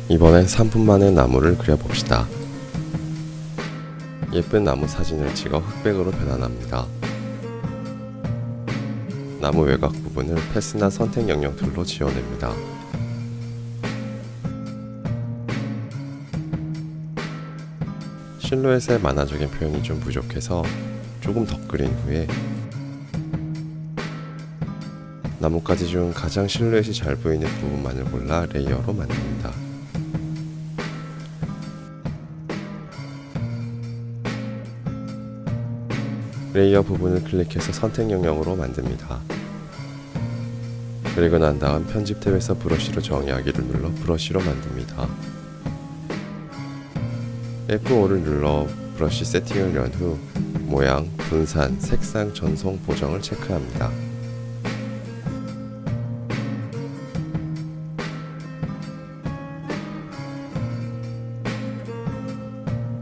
이번엔 3분 만에 나무를 그려봅시다. 예쁜 나무 사진을 찍어 흑백으로 변환합니다. 나무 외곽 부분을 패스나 선택 영역 툴로 지워냅니다. 실루엣의 만화적인 표현이 좀 부족해서 조금 더 그린 후에 나뭇가지 중 가장 실루엣이 잘 보이는 부분만을 골라 레이어로 만듭니다. 레이어 부분을 클릭해서 선택 영역으로 만듭니다. 그리고 난 다음 편집 탭에서 브러쉬로 정의하기를 눌러 브러쉬로 만듭니다. F5를 눌러 브러쉬 세팅을 연 후 모양, 분산, 색상, 전송, 보정을 체크합니다.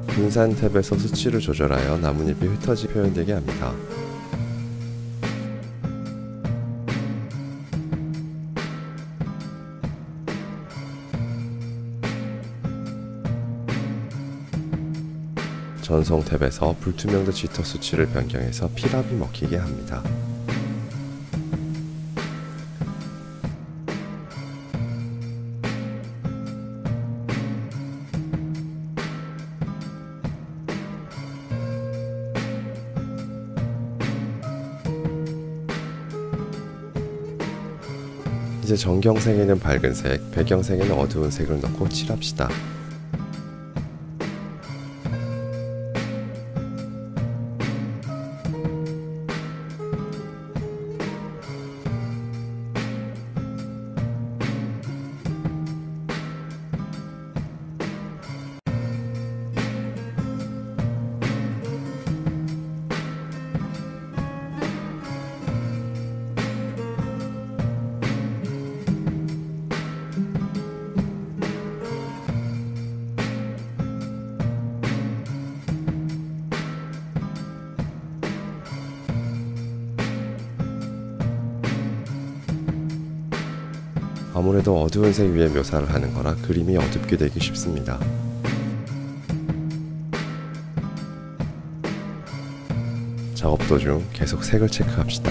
분산 탭에서 수치를 조절하여 나뭇잎이 흩어지 표현되게 합니다. 전송 탭에서 불투명도 지터 수치를 변경해서 필압이 먹히게 합니다. 이제 전경색에는 밝은 색, 배경색에는 어두운 색을 넣고 칠합시다. 아무래도 어두운 색 위에 묘사를 하는 거라 그림이 어둡게 되기 쉽습니다. 작업 도중 계속 색을 체크합시다.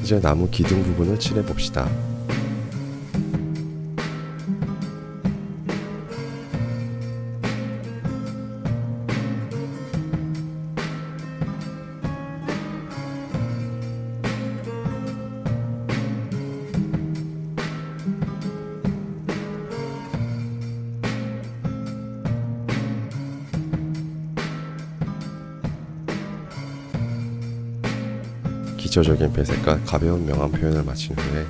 이제 나무 기둥 부분을 칠해봅시다. 기초적인 배색과 가벼운 명암 표현을 마친 후에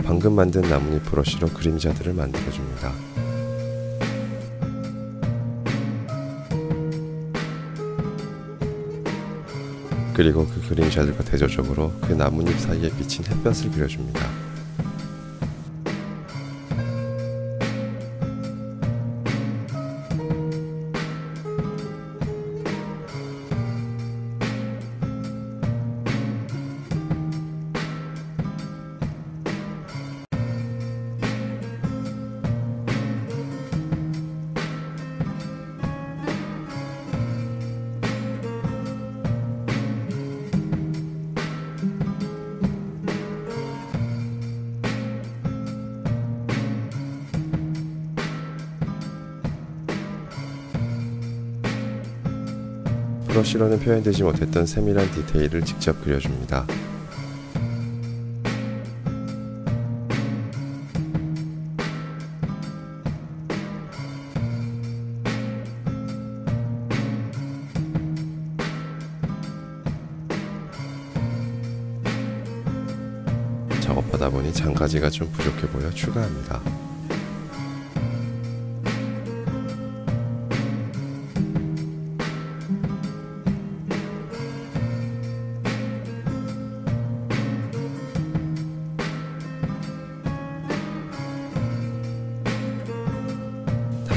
방금 만든 나뭇잎 브러쉬로 그림자들을 만들어줍니다. 그리고 그 그림자들과 대조적으로 그 나뭇잎 사이에 비친 햇볕을 그려줍니다. 브러쉬로는 표현되지 못했던 세밀한 디테일을 직접 그려줍니다. 작업하다 보니 장가지가 좀 부족해 보여 추가합니다.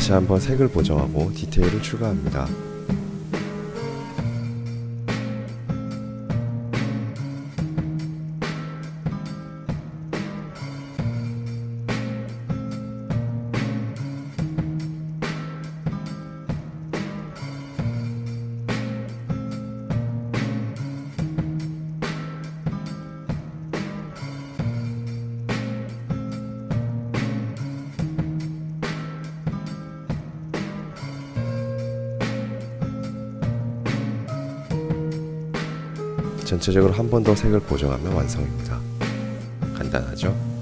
다시 한번 색을 보정하고 디테일을 추가합니다. 전체적으로 한 번 더 색을 보정하면 완성입니다. 간단하죠?